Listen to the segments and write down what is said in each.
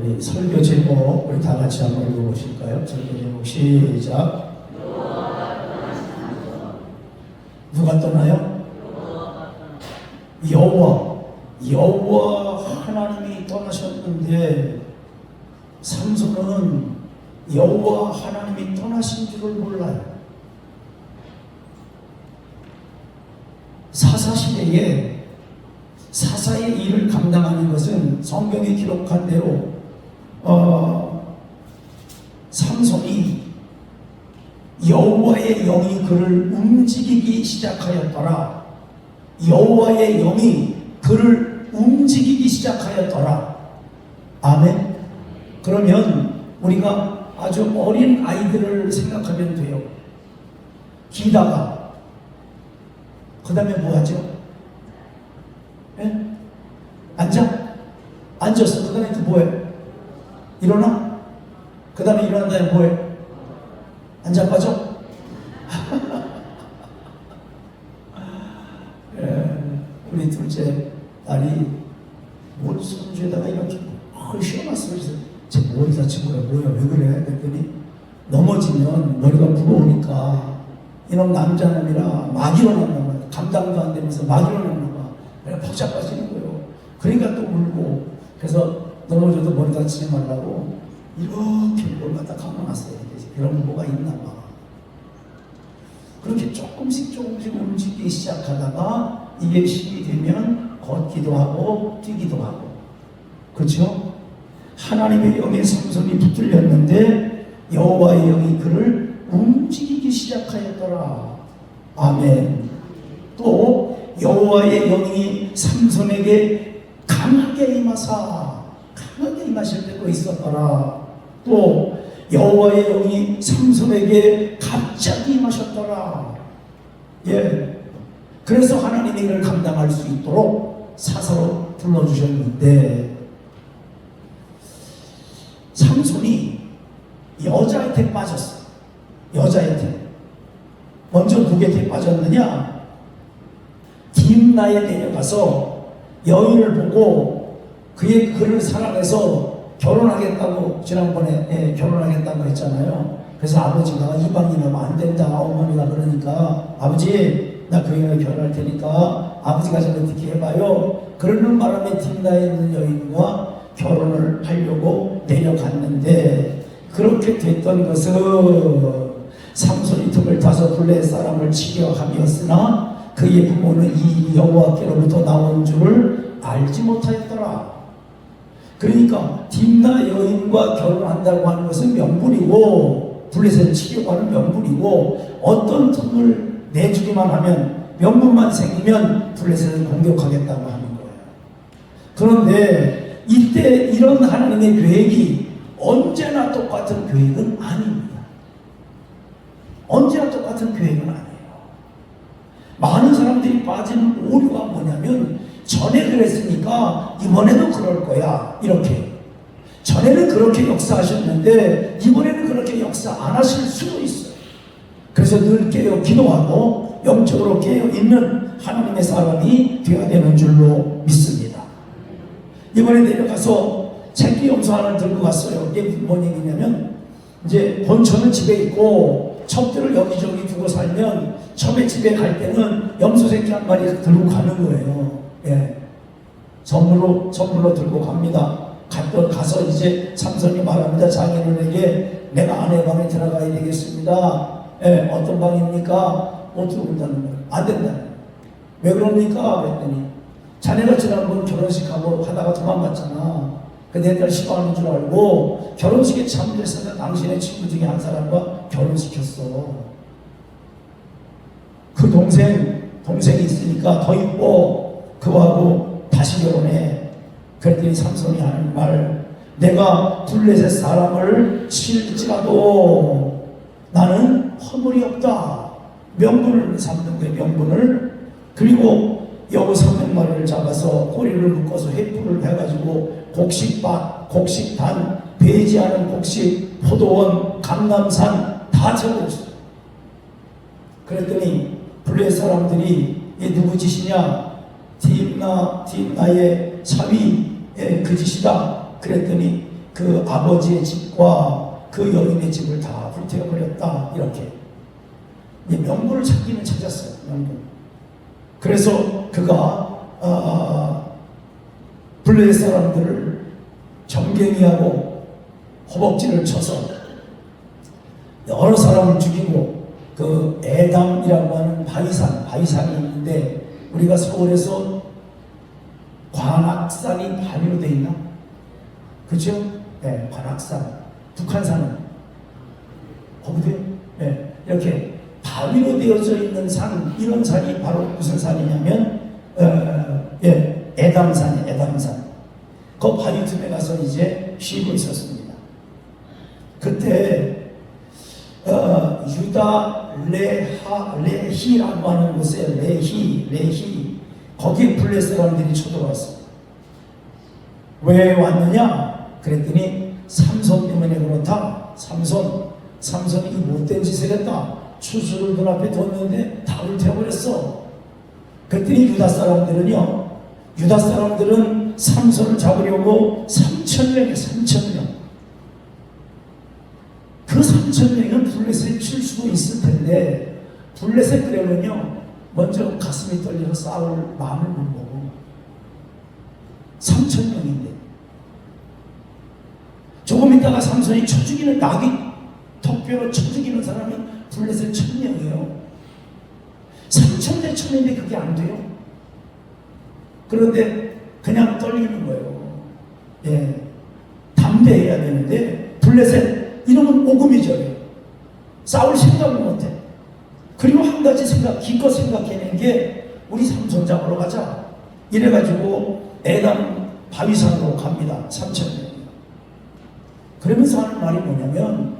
우리 설교 제목 우리 다 같이 한번 읽어보실까요? 설교 제목 시작. 누가 떠나요? 여호와 하나님이 떠나셨는데 삼손은 여호와 하나님이 떠나신 줄을 몰라요. 사사시대에 사사의 일을 감당하는 것은 성경이 기록한 대로 삼손이 여호와의 영이 그를 움직이기 시작하였더라. 여호와의 영이 그를 움직이기 시작하였더라. 아멘. 그러면 우리가 아주 어린 아이들을 생각하면 돼요. 기다가 그 다음에 뭐 하죠? 예? 앉았어. 그 다음에 또 뭐해? 일어나? 그 다음에 일어난 다음에 뭐해? 앉아 빠져? 예, 우리 둘째 딸이 뭘 손주에다가 이렇게 씌워놨어. 그래서 쟤 머리 다친 거야. 뭐야? 왜 그래? 그랬더니 넘어지면 머리가 무거우니까 이놈 남자놈이라 막 일어났나 봐. 감당도 안 되면서 막 일어났나 봐. 내가 퍽짝 빠지는 거예요. 그러니까 또 울고. 그래서 넘어져도 머리 다치지 말라고 이렇게 뭘 갖다 감아놨어요. 그런 뭐가 있나 봐. 그렇게 조금씩 움직이기 시작하다가 이게 힘이 되면 걷기도 하고 뛰기도 하고. 그렇죠? 하나님의 영에 삼손이 붙들렸는데 여호와의 영이 그를 움직이기 시작하였더라. 아멘. 또 여호와의 영이 삼손에게 강하게 임하실 때도 있었더라. 또 여호와의 영이 삼손에게 갑자기 임하셨더라. 예. 그래서 하나님이 이를 감당할 수 있도록 사사로 불러주셨는데 삼손이 여자한테 빠졌어. 여자한테. 먼저 누구한테 빠졌느냐? 딥나에 내려가서 여인을 보고 그를 사랑해서 결혼하겠다고 지난번에 결혼하겠다고 했잖아요. 그래서 아버지가 이방인하면 안 된다. 어머니가 그러니까 아버지 나 그 여인을 결혼할 테니까 아버지가 좀 어떻게 해봐요. 그러는 바람에 딥나에 있는 여인과 결혼을 하려고 내려갔는데 그렇게 됐던 것은 삼손이 틈을 타서 블레셋 사람을 치려 함이었으나 그의 부모는 이 여호와께로부터 나온 줄을 알지 못하였더라. 그러니까 딥나 여인과 결혼한다고 하는 것은 명분이고 블레셋을 치려고 하는 명분이고 어떤 틈을 내주기만 하면 명분만 생기면 블레셋을 공격하겠다고 하는 거예요. 그런데 이때 이런 하나님의 계획이 언제나 똑같은 계획은 아닙니다. 언제나 똑같은 계획은 아니에요. 많은 사람들이 빠지는 오류가 뭐냐면 전에 그랬으니까 이번에도 그럴 거야. 이렇게. 전에는 그렇게 역사하셨는데 이번에는 그렇게 역사 안 하실 수도 있어요. 그래서 늘 깨어 기도하고 영적으로 깨어 있는 하나님의 사람이 되어야 되는 줄로 믿습니다. 이번에 내려가서 새끼 염소 하나를 들고 갔어요. 이게 뭔 얘기냐면 이제 본처는 집에 있고 첩들을 여기저기 두고 살면 첩의 집에 갈 때는 염소 새끼 한 마리 들고 가는 거예요. 예. 선물로 들고 갑니다. 가서 이제 삼손이 말합니다. 자기들에게 내가 아내 방에 들어가야 되겠습니다. 예, 어떤 방입니까? 못 들어온다는 거예요. 안 된다는 거예요. 왜 그럽니까? 그랬더니 자네가 지난번 결혼식하고 하다가 도망갔잖아. 내 딸 싫어하는 줄 알고 결혼식에 참여했었던 당신의 친구 중에 한 사람과 결혼시켰어. 그 동생이 있으니까 더 이뻐. 그거하고 다시 결혼해. 그랬더니 삼손이 하는 말, 내가 블레셋 사람을 칠지라도 나는 허물이 없다. 명분을 삼는 거예요. 명분을. 그리고 여우 300마리를 잡아서 꼬리를 묶어서 회풀을 해가지고 곡식단, 배지하는 곡식, 포도원, 강남산 다 채워줬어요. 그랬더니 블레셋 사람들이 이 누구 짓이냐? 딥나의 사위의 그 짓이다. 그랬더니 그 아버지의 집과 그 여인의 집을 다 불태워버렸다. 이렇게 명분을 찾기는 찾았어요. 명분. 그래서 그가 블레셋 사람들을 정갱이하고 허벅지를 쳐서 여러 사람을 죽이고 그 에담이라고 하는 바위산이 있는데 우리가 서울에서 관악산이 바위로 되어 있나? 그렇죠? 네, 관악산. 북한산은 거기도 네, 이렇게 바위로 되어져 있는 산, 이런 산이 바로 무슨 산이냐면 에담산이에요. 에담산. 그 바위 틈에 가서 이제 쉬고 있었습니다. 그때 유다 레히라고 하는 곳에 레히 거기에 블레셋 사람들이 쳐들어왔습니다. 왜 왔느냐? 그랬더니 삼손 때문에 그렇다. 삼손이 못된 짓을 했다. 추수를 눈앞에 뒀는데 다 불태워버렸어. 그랬더니 유다 사람들은 삼손을 잡으려고 3,000명. 그 3,000명은 블레셋에 칠 수도 있을 텐데 블레셋 그러면요 먼저 가슴이 떨려서 싸울 마음을 못 먹어. 3,000명인데 조금 있다가 삼손이 쳐 죽이는 나귀 턱뼈로 쳐 죽이는 사람이 블레셋 1,000명이에요. 3,000대 1,000인데 그게 안 돼요. 그런데 그냥 떨리는 거예요. 예, 담대해야 되는데 블레셋 이놈은 오금이죠. 싸울 생각을 못해. 그리고 한 가지 기껏 생각해낸 게 우리 삼손 잡으러 가자. 이래가지고 에담 바위산으로 갑니다. 3,000명. 그러면서 하는 말이 뭐냐면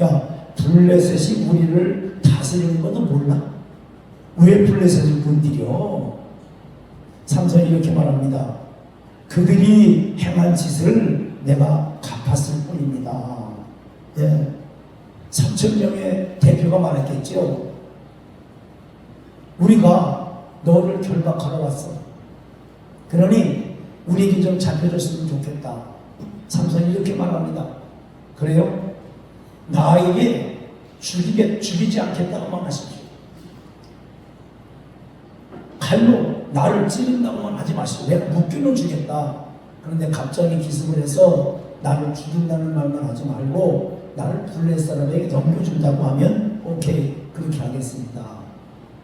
야 블레셋이 우리를 다스리는 것도 몰라? 왜 블레셋을 건드려? 삼손이 이렇게 말합니다. 그들이 행한 짓을 내가 갚았을 뿐입니다. 예, 3,000명의 대표가 말했겠죠. 우리가 너를 결박하러 왔어. 그러니 우리에게 좀 잡혀줬으면 좋겠다. 삼손이 이렇게 말합니다. 그래요? 나에게 죽이지 않겠다고만 하십시오. 칼로 나를 찌른다고만 하지 마시고 내가 묶기는 주겠다. 그런데 갑자기 기습을 해서 나를 죽인다는 말만 하지 말고 나를 블레셋 사람에게 넘겨준다고 하면 오케이 그렇게 하겠습니다.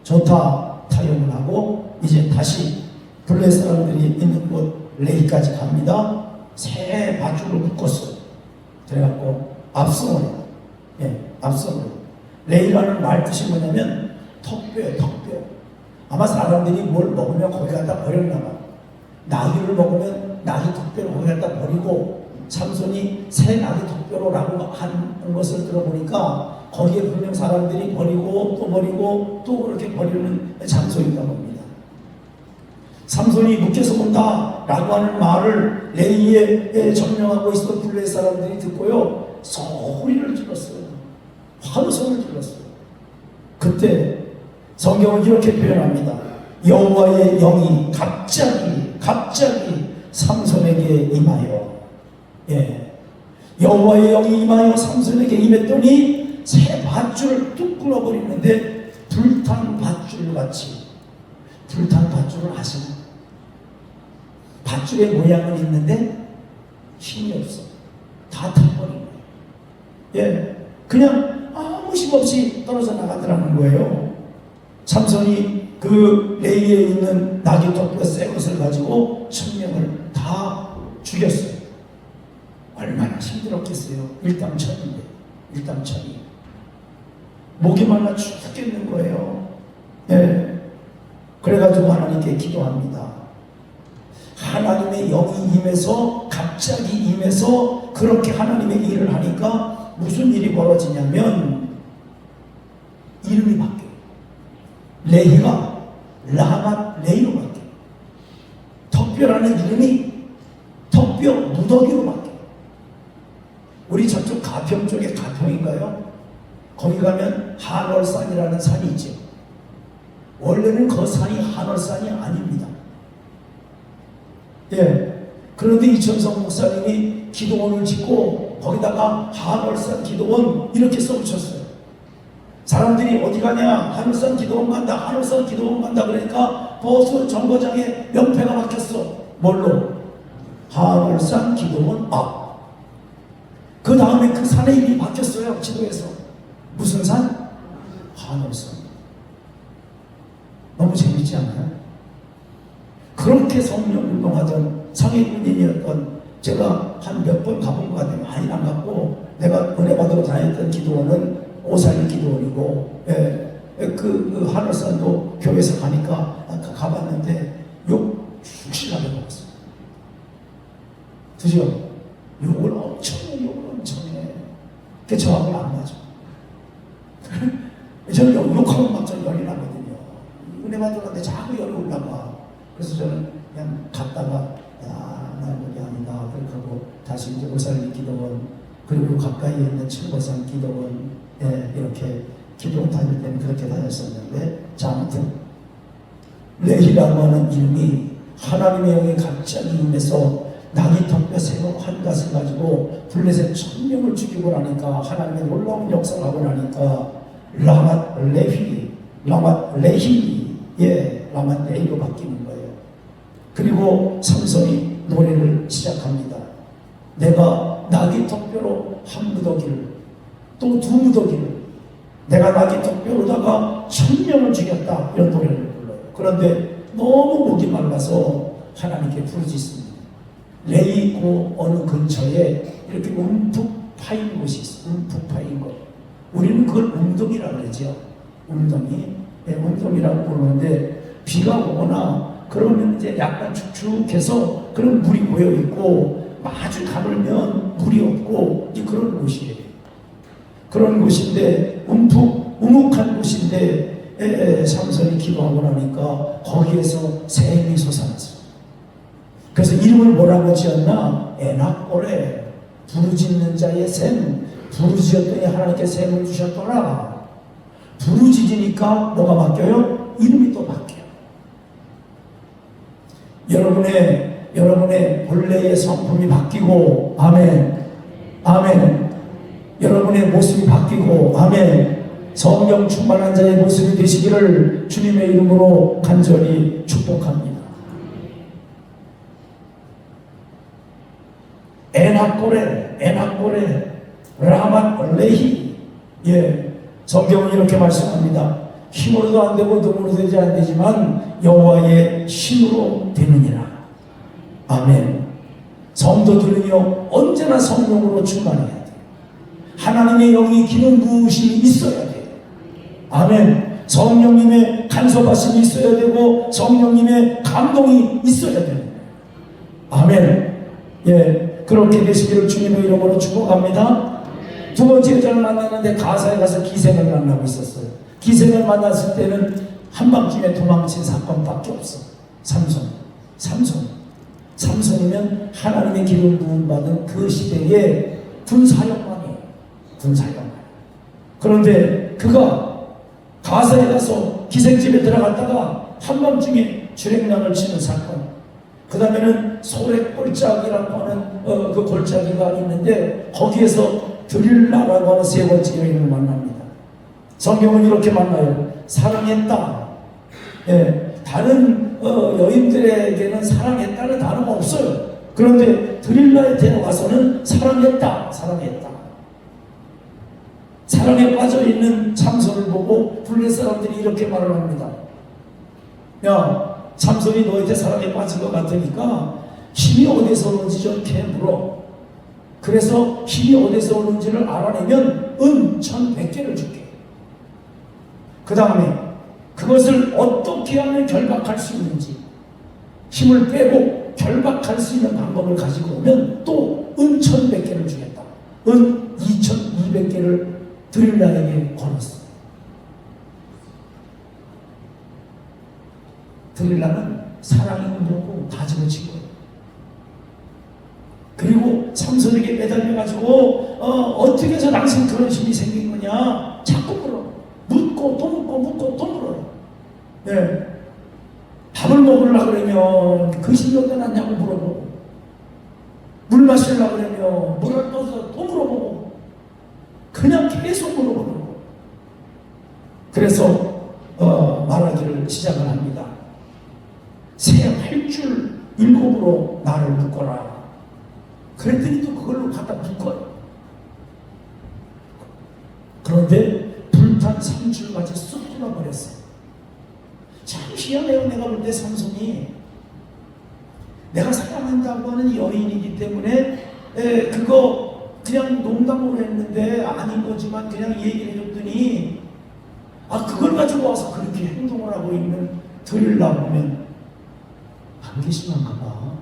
좋다. 타협을 하고 이제 다시 블레셋 사람들이 있는 곳 레히까지 갑니다. 새 밧줄로 묶었어요. 그래갖고 압송을 해요. 예, 압송을 해요. 레히라는 말 뜻이 뭐냐면 턱뼈예요. 턱뼈. 아마 사람들이 뭘 먹으면 거기 갖다 버렸나 봐. 나귀를 먹으면 나귀 턱뼈를 거기 갖다 버리고 삼손이 새 나귀 턱뼈로라고 한 것을 들어보니까 거기에 분명 사람들이 버리고 또 그렇게 버리는 장소인가 봅니다. 삼손이 묶여서 온다 라고 하는 말을 레히에 점령하고 있었던 블레셋 사람들이 듣고요 소리를 질렀어요. 환호성을 질렀어요. 그때 성경은 이렇게 표현합니다. 여호와의 영이 갑자기 삼손에게 임하여 여호와의 영이 임하여 삼손에게 임했더니 새 밧줄을 뚝 끊어버리는데 불탄 밧줄같이 불탄 밧줄을 아시나? 밧줄의 모양은 있는데 힘이 없어. 다 타버린 거예요. 그냥 아무 힘 없이 떨어져 나가더라는 거예요. 삼손이 그 레이에 있는 나귀 턱뼈 새 것을 가지고 1,000명을 다 죽였어요. 얼마나 힘들었겠어요. 일당천이 목이 말라 죽겠는 거예요. 그래가지고 하나님께 기도합니다. 하나님의 영이 임해서 갑자기 임해서 그렇게 하나님의 일을 하니까 무슨 일이 벌어지냐면 이름이 바뀌어요. 레히가 라맛 레히로 바뀌어요. 턱뼈라는 이름이 턱뼈 무더기로 바뀌어요. 우리 저쪽 가평 쪽에 가평인가요? 거기 가면 한월산이라는 산이 있죠. 원래는 그 산이 한월산이 아닙니다. 그런데 이천성 목사님이 기도원을 짓고 거기다가 하늘산 기도원 이렇게 써붙였어요. 사람들이 어디 가냐? 하늘산 기도원 간다. 하늘산 기도원 간다. 그러니까 버스 정거장에 명패가 박혔어. 뭘로? 하늘산 기도원 앞. 그 다음에 그 산의 이름이 바뀌었어요. 지도에서. 무슨 산? 하늘산. 너무 재밌지 않아요? 그렇게 성령 운동하던 성인군인이었던 제가 한 몇 번 가본 것 같아요. 많이 안 갔고, 내가 은혜 받으러 다녔던 기도원은 오살리 기도원이고, 그 하늘산도 교회에서 가니까 아까 가봤는데 욕 죽실하게 먹었어요. 그죠? 욕을 엄청 해. 그게 저하고는 안 맞아. 저는 욕하면 막 좀 열이 나거든요. 은혜 받으러 갔는데 자꾸 열이 올라가. 그래서 저는 그냥 갔다가 나는 그게 아니다 그렇게 하고 다시 이제 오살리 기도원 그리고 가까이에 있는 칠보산 기도원 이렇게 기도원 다닐 때는 그렇게 다녔었는데, 자 아무튼 레히라고 하는 이름이 하나님의 영이 갑자기 임해서 나귀 턱뼈 세고 한 가슴 가지고 블레셋 1000명을 죽이고 나니까, 하나님의 놀라운 역사를 하고 나니까 라맛 레히 라맛 레히로 바뀌는 거예요. 그리고 삼손이 노래를 시작합니다. 내가 나귀 턱뼈로 한 무더기를, 또 두 무더기를, 내가 나귀 턱뼈로다가 1000명을 죽였다, 이런 노래를 불러요. 그런데 너무 목이 말라서 하나님께 부르짖습니다. 레이고 어느 근처에 이렇게 움푹 파인 곳이 있어. 움푹 파인 곳. 우리는 그걸 웅덩이라고 그러죠. 웅덩이. 웅덩이라고 부르는데, 비가 오거나 그러면 이제 약간 축축해서 그런 물이 고여 있고, 아주 가물면 물이 없고, 그런 곳이에요. 그런 곳인데, 우묵한 곳인데, 삼손이 기도하고 나니까 거기에서 샘이 솟아났어요. 그래서 이름을 뭐라고 지었나? 에낙고레, 부르짖는 자의 샘. 부르짖었더니 하나님께 샘을 주셨더라. 부르짖으니까 뭐가 바뀌어요? 이름이 또 바뀌어요. 여러분의 본래의 성품이 바뀌고, 아멘, 아멘. 여러분의 모습이 바뀌고, 아멘. 성령 충만한 자의 모습이 되시기를 주님의 이름으로 간절히 축복합니다. 에낙고레 라맛 레히. 성경은 이렇게 말씀합니다. 힘으로도 안 되고 눈으로 되지 안 되지만 여호와의 신으로 되느니라. 아멘. 성도들은요 언제나 성령으로 충만해야 돼요. 하나님의 영이 기름 부으심이 있어야 돼요. 아멘. 성령님의 간섭하심이 있어야 되고 성령님의 감동이 있어야 돼요. 아멘. 그렇게 되시기를 주님의 이름으로 축복합니다. 두 번째 여자를 만났는데 가사에 가서 기생을 만나고 있었어요. 기생을 만났을 때는 한밤중에 도망친 사건밖에 없어. 삼손이면 하나님의 기름 부음 받은 그 시대의 군사령관이에요. 그런데 그가 가사에 가서 기생집에 들어갔다가 한밤중에 주랭랑을 치는 사건, 그 다음에는 소래 골짜기라고 하는 그 골짜기가 있는데 거기에서 드릴라라고 하는 세 번째 여인을 만납니다. 성경은 이렇게 만나요. 사랑했다. 다른 여인들에게는 사랑했다는 단어가 없어요. 그런데 드릴라에 데려가서는 사랑했다. 사랑에 빠져있는 삼손을 보고 블레 사람들이 이렇게 말을 합니다. 야, 삼손이 너한테 사랑에 빠진 것 같으니까 힘이 어디서 오는지 좀 캐물어. 그래서 힘이 어디서 오는지를 알아내면 은 1100개를 줄게. 그 다음에 그것을 어떻게 하면 결박할 수 있는지, 힘을 빼고 결박할 수 있는 방법을 가지고 오면 또 은 1100개를 주겠다. 은 2200개를 드릴라에게 걸었어. 드릴라는 사랑이 뭐고 다 집어치고, 그리고 삼손에게 매달려가지고 어떻게 해서 당신 그런 힘이 생긴 거냐 자꾸 물어. 묻고 또 물어요. 밥을 먹으려고 그러면 그 힘이 어디다 났냐고 물어보고, 물 마시려고 그러면 그래서 말하기를 시작을 합니다. 새 활줄 7으로 나를 묶어라. 그랬더니 또 그걸로 갖다 묶어요. 그런데 불탄 3줄까지 쑥 끊어버렸어요. 참 희한해요. 내가 볼 때 삼손이 내가 사랑한다고 하는 여인이기 때문에 그거 그냥 농담으로 했는데 아닌 거지만 그냥 얘기를 해줬더니 그걸 가지고 와서 그렇게 행동을 하고 있는 들으려 보면 한계심한가 봐.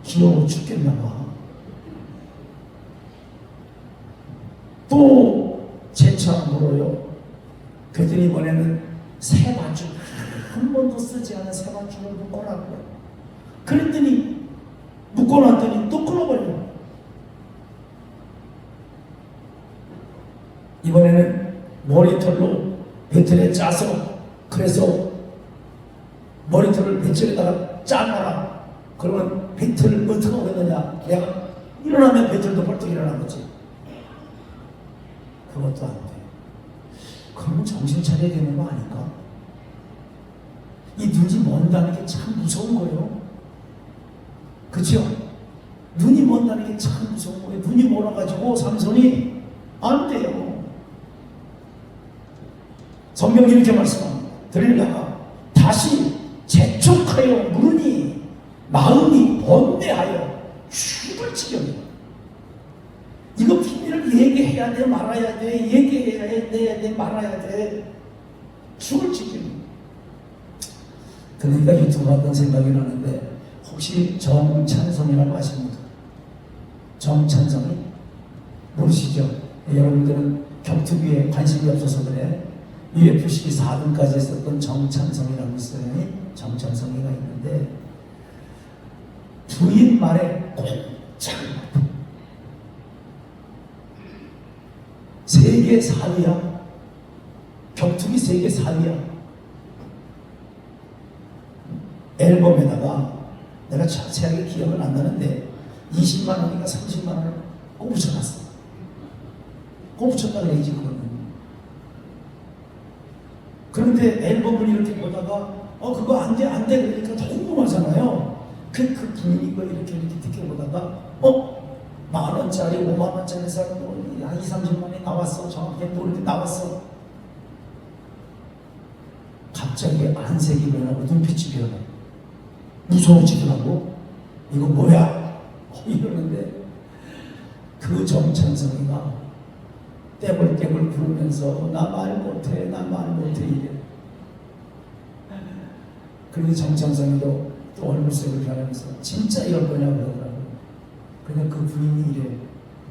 귀여워 죽겠나 봐. 또 재차 물어요. 그랬더니 이번에는 새 밧줄, 한 번도 쓰지 않은 새 밧줄을 묶어놨고요. 그랬더니 묶어놨더니 또 끊어버려요. 이번에는 머리털로 배틀에 짜서, 그래서 머리털을 배틀에다가 짜놔라. 그러면 배틀을 어떻게 하겠느냐. 내가 일어나면 배틀도 벌떡 일어나겠지. 그것도 안 돼. 그러면 정신 차려야 되는 거 아닐까? 이 눈이 먼다는 게 참 무서운 거예요. 그렇죠? 눈이 먼다는 게 참 무서운 거예요. 눈이 멀어가지고 삼손이 안 돼요. 성경이 이렇게 말씀합니다. 들으려가 다시 재촉하여 물으니 마음이 번뇌하여 죽을 지경이다. 이거 비밀을 얘기해야 돼 말아야 돼, 얘기해야 돼 말아야 돼. 죽을 지경이다. 그러니까 유튜브 봤던 생각이 나는데, 혹시 정찬성이라고 아십니까? 정찬성이? 모르시죠? 여러분들은 격투기에 관심이 없어서 그래. UFC 4등까지 했었던 정찬성이라고 있어요. 정찬성이가 있는데 부인 말에 꼼짝 세계 4위야. 격투기 세계 4위야. 앨범에다가 내가 자세하게 기억은 안 나는데 20만 원인가 30만 원을 꼭 붙여놨어. 꼭 붙였다 그래야지 그거는. 그런데 앨범을 이렇게 보다가 그거 안 돼 그러니까 더 궁금하잖아요. 그 분위기 이렇게 듣게 보다가 10,000원짜리 50,000원짜리 사람도 한 20-30만원이 나왔어. 정확히 모르게 나왔어. 갑자기 안색이 변하고 눈빛이 변해. 무서워지더라고. 이거 뭐야? 이러는데 그 정찬성이가 떼굴떼굴 부르면서 나 말 못해 이래. 그리고 정찬성이도 또 얼굴색을 변하면서 진짜 이럴 거냐고 그러더라고요. 근데 그 부인이 이래.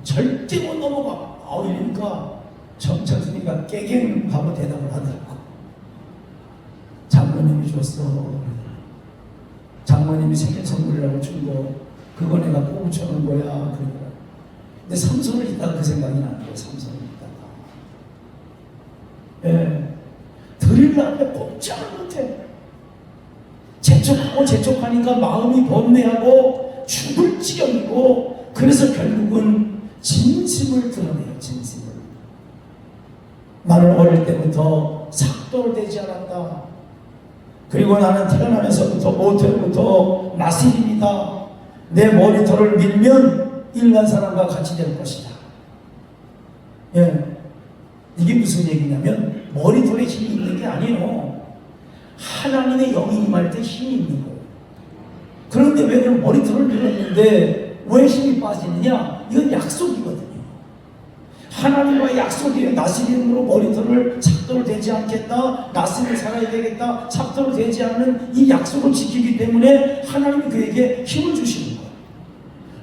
절대 못 넘어가. 이러니까 정찬성이가 깨갱하고 대답을 하더라고. 장모님이 줬어. 장모님이 생일 선물이라고 준 거, 그거 내가 꼭 붙여놓은 거야. 그러더라고. 근데 삼손을 있다가 그 생각이 나는 거예요. 삼손을 있다가. 들으려면 꼼짝을 못해. 재촉하니까 마음이 번뇌하고 죽을 지경이고, 그래서 결국은 진심을 드러내요. 진심을. 나는 어릴 때부터 삭돌되지 않았다. 그리고 나는 태어나면서부터 모태로부터 나실입니다. 내 머리털을 밀면 일반 사람과 같이 될 것이다. 이게 무슨 얘기냐면 머리털에 힘이 있는 게 아니에요. 하나님의 영이 임할 때 힘이 있는 거예요. 그런데 왜 그럼 머리털을 밀었는데 왜 힘이 빠지느냐? 이건 약속이거든요. 하나님과의 약속이에요. 나시림으로 머리털을 삭도를 되지 않겠다. 나시를 살아야 되겠다. 삭도를 되지 않는 이 약속을 지키기 때문에 하나님이 그에게 힘을 주시는 거예요.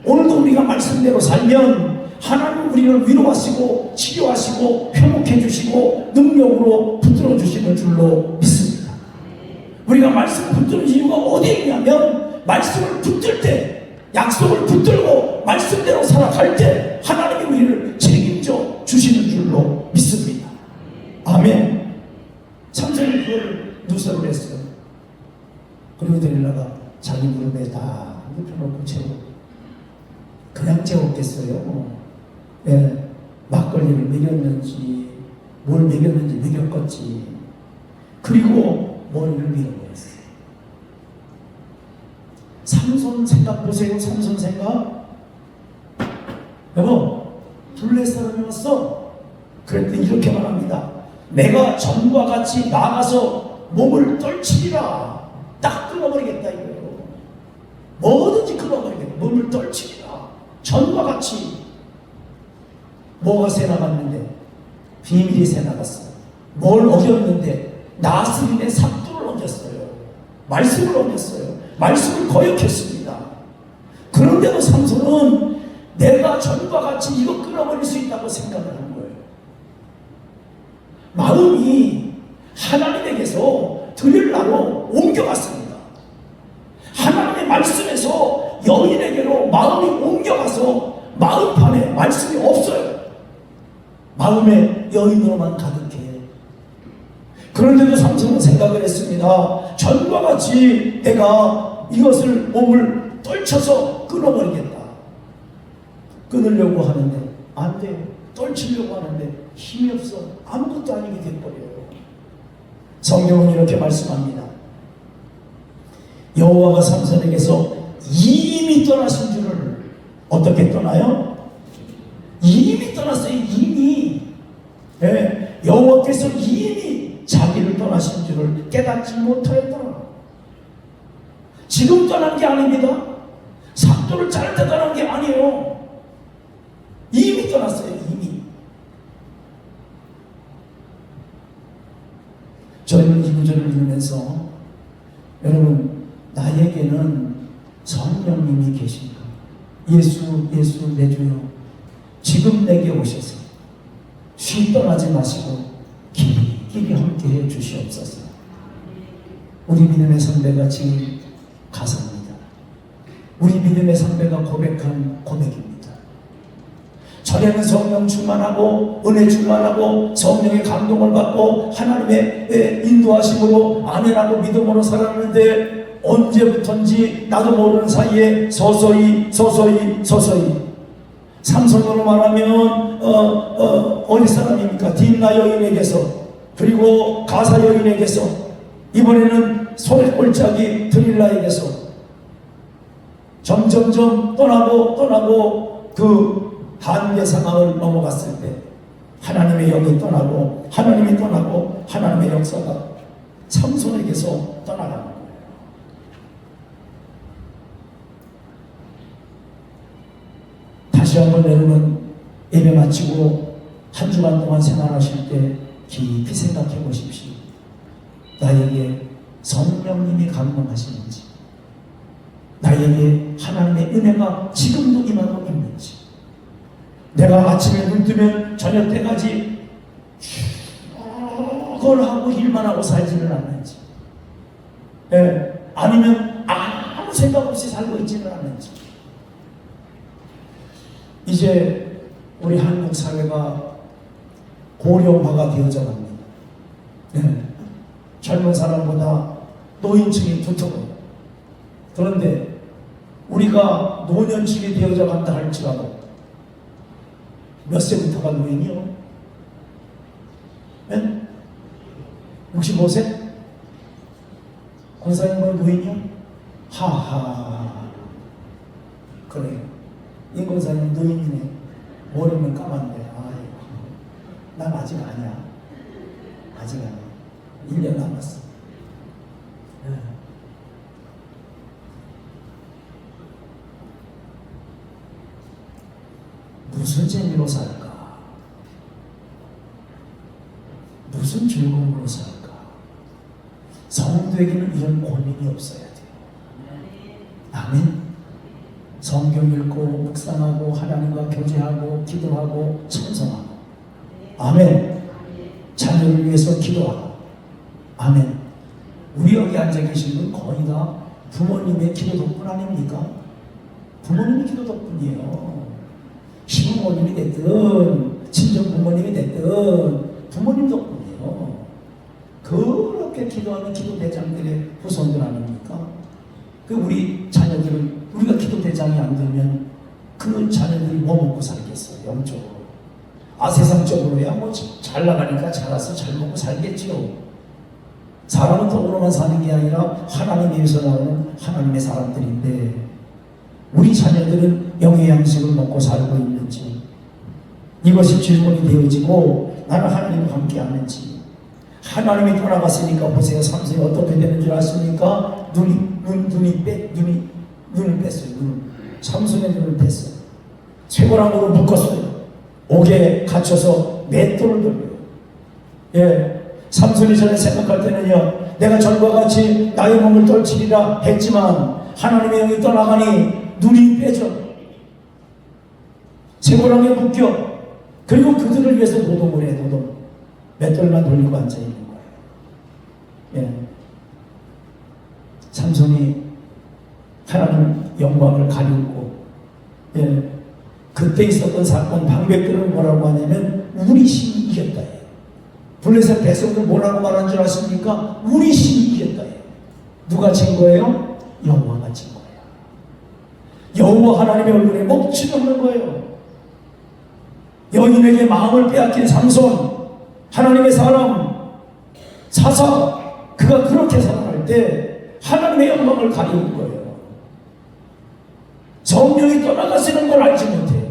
오늘도 우리가 말씀대로 살면 하나님은 우리를 위로하시고 치료하시고 회복해 주시고 능력으로 붙들어 주시는 줄로 믿습니다. 우리가 말씀을 붙드는 이유가 어디에 있냐면 말씀을 붙들 때, 약속을 붙들고 말씀대로 살아갈 때 하나님이 우리를 책임져 주시는 줄로 믿습니다. 아멘. 삼손이 그걸 누설을 했어요. 그리고 데릴라가 자기 무릎에 다 눕혀놓고 채우고, 그냥 채웠겠어요. 막걸리를 먹였는지 뭘 먹였는지 먹였겠지. 그리고 머리를 밀어버렸어요. 삼손 생각 보세요. 삼손 생각. 여보, 블레 사람이 왔어. 그랬더니 이렇게 말합니다. 내가 전과 같이 나가서 몸을 떨치리라. 딱 끊어버리겠다 이거예요. 뭐든지 끊어버리겠다. 몸을 떨치리라. 전과 같이. 뭐가 새 나갔는데? 비밀이 새 나갔어요. 뭘 어겼는데? 나스린의 삭도를 어겼어요. 말씀을 어겼어요. 말씀을 거역했습니다. 그런데도 삼손은 내가 전과 같이 이거 끊어버릴 수 있다고 생각을 한 거예요. 마음이 하나님에게서 들으려고 옮겨갔습니다. 하나님의 말씀에서 여인에게로 마음이 옮겨가서 마음판에 말씀이 없어요. 마음에 여인으로만 가득해. 그런데도 삼손은 생각을 했습니다. 전과 같이 내가 이것을 몸을 떨쳐서 끊어버리겠다. 끊으려고 하는데 안 돼요. 떨치려고 하는데 힘이 없어. 아무것도 아니게 돼버려요. 성경은 이렇게 말씀합니다. 여호와가 삼손에게서 이미 떠나신 줄을 어떻게 떠나요? 이미 떠났어요. 이미. 네, 여호와께서 이미 자기를 떠나신 줄을 깨닫지 못하였다. 지금 떠난 게 아닙니다. 삭도를 자를 때 떠난 게 아니에요. 이미 떠났어요. 이미. 저희는 이 구절을 읽으면서 여러분, 나에게는 성령님이 계신가? 예수 내 주여, 지금 내게 오셔서 쉬 떠나지 마시고 길이 함께해 주시옵소서. 우리 믿음의 선배가 지금 가사입니다. 우리 믿음의 선배가 고백한 고백입니다. 전에는 성령 충만하고 은혜 충만하고 성령의 감동을 받고 하나님의 인도하심으로 아멘하고 믿음으로 살았는데 언제부턴지 나도 모르는 사이에 서서히 삼손으로 말하면 어디 사람입니까? 딥나 여인에게서, 그리고 가사 여인에게서, 이번에는 솔골짜기 드릴라에게서 점점점 떠나고 그 한계 상황을 넘어갔을 때 하나님의 영이 떠나고 하나님의 역사가 삼손에게서 떠나가는 거예요. 다시 한번 여러분, 예배 마치고 한 주간 동안 생활하실 때 깊이 생각해 보십시오. 나에게 성령님이 감동하시는지, 나에게 하나님의 은혜가 지금도 임하고 있는지, 내가 아침에 눈 뜨면 저녁 때까지 그걸 하고 일만 하고 살지는 않는지, 아니면 아무 생각 없이 살고 있지는 않는지. 이제 우리 한국 사회가 고령화가 되어져 갑니다. 젊은 사람보다 노인층이 두터워요. 그런데 우리가 노년층이 되어져 간다 할지라도 몇 세부터가 노인이요? 65세? 권사님은 노인이요? 하하. 그래요. 임 권사님 노인이네. 머리는 까만데. 아이고. 난 아직 아니야. 아직 아니야. 1년 남았어. 무슨 재미로 살까? 무슨 즐거움으로 살까? 성도에게는 이런 고민이 없어야 돼요. 아멘. 성경 읽고 묵상하고 하나님과 교제하고 기도하고 찬송하고, 아멘. 자녀를 위해서 기도하고, 아멘. 우리 여기 앉아 계신 분 거의 다 부모님의 기도 덕분 아닙니까? 부모님의 기도 덕분이에요. 시부모님이 됐든 친정 부모님이 됐든 부모님 덕분이에요. 그렇게 기도하는 기도대장들의 후손들 아닙니까? 그 우리 자녀들은, 우리가 기도대장이 안 되면 그 자녀들이 뭐 먹고 살겠어요? 영적으로. 세상적으로야 뭐 잘 나가니까 잘라서 잘 먹고 살겠지요. 사람은 돈으로만 사는 게 아니라 하나님 위해서 나오는 하나님의 사람들인데, 우리 자녀들은 영의 양식을 먹고 살고 있는지, 이것이 질문이 되어지고 나는 하나님과 함께 하는지. 하나님이 떠나갔으니까 보세요. 삼손이 어떻게 되는 줄 아십니까? 눈을 뺐어요. 삼손의 눈을 뺐어요. 쇠고랑으로 묶었어요. 옥에 갇혀서 맷돌을 돌려요. 예, 삼손이 전에 생각할 때는요, 내가 전과 같이 나의 몸을 떨치리라 했지만 하나님의 영이 떠나가니 눈이 빼져 쇠고랑에 묶여. 그리고 그들을 위해서 노동을 해. 맷돌만 돌리고 앉아있는 거예요. 예. 삼손이 하나님 영광을 가리우고, 예, 그때 있었던 사건 방백들은 뭐라고 하냐면 우리 신이 이겼다. 블레셋 백성들 뭐라고 말한 줄 아십니까? 우리 신이 이겼다. 누가 친 거예요? 여호와가 친 거예요. 여호와 하나님의 얼굴에 먹칠을 하는 거예요. 여인에게 마음을 빼앗긴 삼손, 하나님의 사람, 사사, 그가 그렇게 살아갈 때 하나님의 영광을 가리는 거예요. 성령이 떠나가시는 걸 알지 못해요.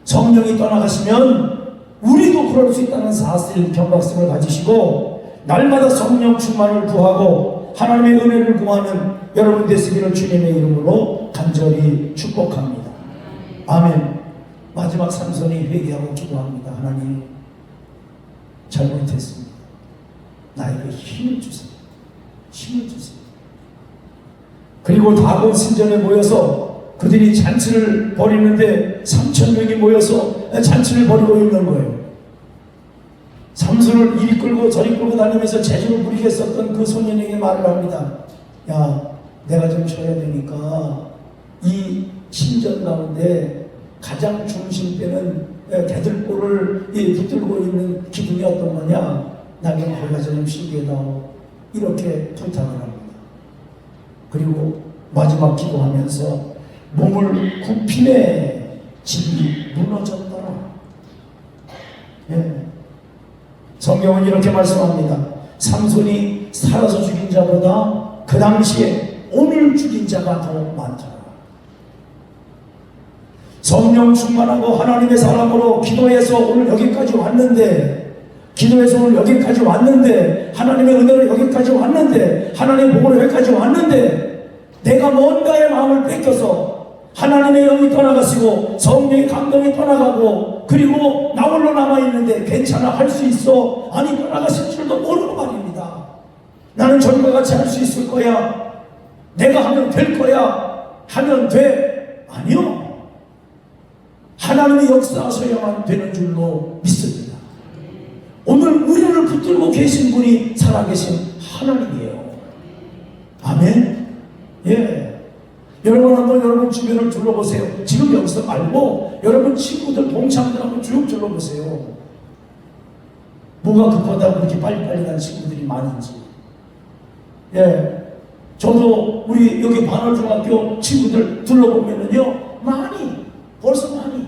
성령이 떠나가시면 우리도 그럴 수 있다는 사실 경각심을 가지시고 날마다 성령 충만을 구하고 하나님의 은혜를 구하는 여러분 되시기를 주님의 이름으로 간절히 축복합니다. 아멘. 마지막 삼손이 회개하고 기도합니다. 하나님, 잘못했습니다. 나에게 힘을 주세요. 힘을 주세요. 그리고 다곤 신전에 모여서 그들이 잔치를 벌이는데 3,000명이 모여서 잔치를 벌이고 있는 거예요. 삼손을 이리 끌고 저리 끌고 다니면서 재주를 부리게 썼던 그 소년에게 말을 합니다. 야, 내가 좀 쉬어야 되니까 이 신전 가운데 가장 중심되는 대들보를 붙들고 있는 기둥이 어떤 거냐, 나는 거기 가서 좀 쉬게 해다오. 이렇게 부탁을 합니다. 그리고 마지막 기도하면서 몸을 굽히네 집이 무너졌더라. 예. 성경은 이렇게 말씀합니다. 삼손이 살아서 죽인 자보다 그 당시에 오늘 죽인 자가 더 많더라. 성령 충만하고 하나님의 사람으로 기도해서 오늘 여기까지 왔는데, 기도해서 오늘 여기까지 왔는데, 하나님의 은혜로 여기까지 왔는데, 하나님의 복으로 여기까지 왔는데, 내가 뭔가의 마음을 뺏겨서 하나님의 영이 떠나가시고 성령의 감동이 떠나가고 그리고 나 홀로 남아있는데 괜찮아, 할 수 있어, 아니 떠나가실 줄도 모르고 말입니다. 나는 전과 같이 할 수 있을 거야, 내가 하면 될 거야, 하면 돼. 아니요, 하나님의 역사하셔야만 되는 줄로 믿습니다. 오늘 우리를 붙들고 계신 분이 살아계신 하나님이에요. 아멘. 예. 여러분 한번 여러분 주변을 둘러보세요. 지금 여기서 말고 여러분 친구들, 동창들 한번 쭉 둘러보세요. 뭐가 급하다고 그렇게 빨리빨리 가는 친구들이 많은지. 예. 저도 우리 여기 반월중학교 친구들 둘러보면은요, 벌써 많이.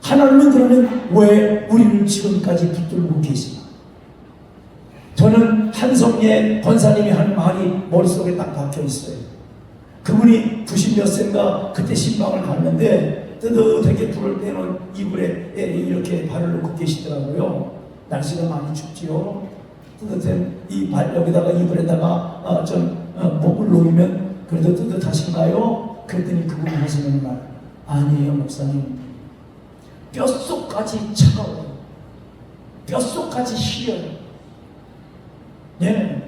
하나님은 그러면 왜 우리를 지금까지 붙들고 계시나? 저는 한성예 권사님이 한 말이 머릿속에 딱 박혀 있어요. 그분이 90몇 세인가 그때 신방을 갔는데 뜨뜻하게 불을 떼는 이불에 이렇게 발을 놓고 계시더라고요. 날씨가 많이 춥지요. 뜨뜻한 이 발 여기다가 이불에다가 목을 놓으면 그래도 뜨뜻하신가요? 그랬더니 그분이 하시는 말, 아니에요 목사님, 뼛속까지 차가워요. 뼛속까지 시려요. 예.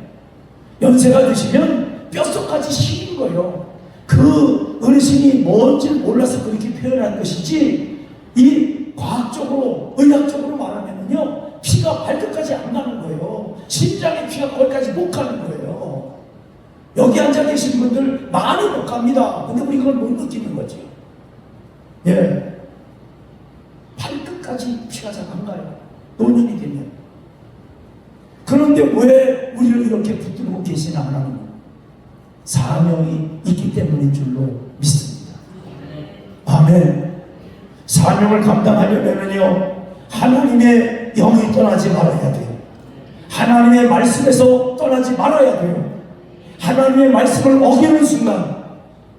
연세가 드시면 뼛속까지 시린 거예요. 그 어르신이 뭔지 몰라서 그렇게 표현한 것이지, 이 과학적으로, 의학적으로 말하면요, 피가 발끝까지 안 가는 거예요. 심장의 피가 거기까지 못 가는 거예요. 여기 앉아 계신 분들 많이 못 갑니다. 근데 우리 그걸 못 느끼는 거죠. 예. 발끝까지 피가 잘 안 가요. 노년이 되면. 그런데 왜 우리를 이렇게 붙들고 계시나 하나님은 사명이 있기 때문인 줄로 믿습니다. 아멘. 사명 사명을 감당하려면요, 하나님의 영이 떠나지 말아야 돼요. 하나님의 말씀에서 떠나지 말아야 돼요. 하나님의 말씀을 어기는 순간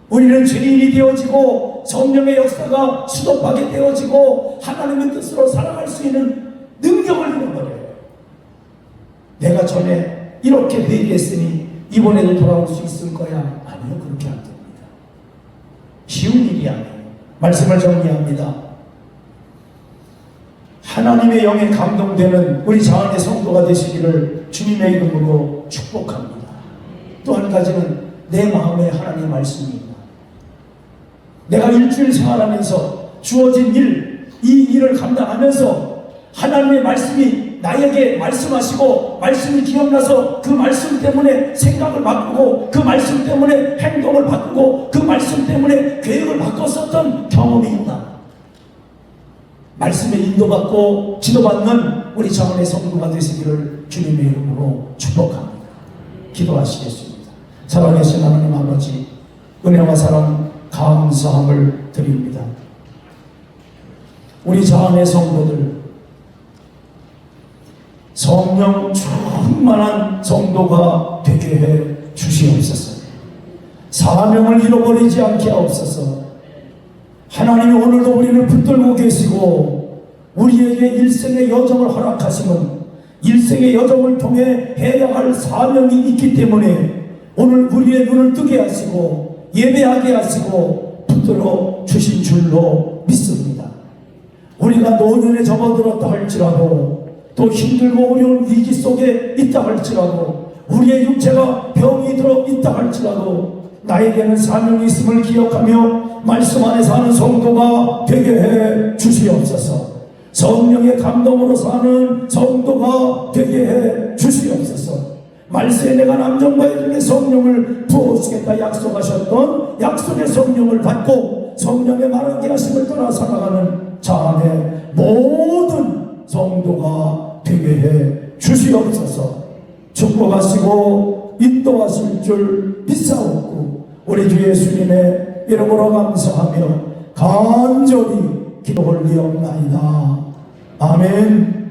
우리는 죄인이 되어지고 성령의 역사가 수도하게 되어지고 하나님의 뜻으로 살아갈 수 있는 능력을 잃어버려요. 내가 전에 이렇게 회개했으니 이번에도 돌아올 수 있을 거야. 아니요, 그렇게 안 됩니다. 쉬운 일이 아니에요. 말씀을 정리합니다. 하나님의 영에 감동되는 우리 자원의 성도가 되시기를 주님의 이름으로 축복합니다. 또 한 가지는 내 마음에 하나님의 말씀입니다. 내가 일주일 생활하면서 주어진 일, 이 일을 감당하면서 하나님의 말씀이 나에게 말씀하시고 말씀이 기억나서 그 말씀 때문에 생각을 바꾸고 그 말씀 때문에 행동을 바꾸고 그 말씀 때문에 계획을 바꿨었던 경험이 있다. 말씀에 인도받고 지도받는 우리 자원의 성도가 되시기를 주님의 이름으로 축복합니다. 기도하시겠습니다. 살아계신 하나님 아버지, 은혜와 사랑 감사함을 드립니다. 우리 자원의 성도들 성령 충만한 성도가 되게 해 주시옵소서. 사명을 잃어버리지 않게 하옵소서. 하나님이 오늘도 우리를 붙들고 계시고 우리에게 일생의 여정을 허락하시는 일생의 여정을 통해 해야 할 사명이 있기 때문에 오늘 우리의 눈을 뜨게 하시고 예배하게 하시고 붙들어 주신 줄로 믿습니다. 우리가 노년에 접어들었다 할지라도 또 힘들고 어려운 위기 속에 있다 할지라도 우리의 육체가 병이 들어 있다 할지라도 나에게는 사명이 있음을 기억하며 말씀 안에 사는 성도가 되게 해 주시옵소서. 성령의 감동으로 사는 성도가 되게 해 주시옵소서. 말씀에 내가 남정과의 중에 성령을 부어주겠다 약속하셨던 약속의 성령을 받고 성령의 말하게 하심을 따라 살아가는 자 안에 모든 성도가 되게 해 주시옵소서. 축복하시고 인도하실 줄 믿사옵고 우리 주 예수님의 이름으로 감사하며 간절히 기도 올리옵나이다. 아멘.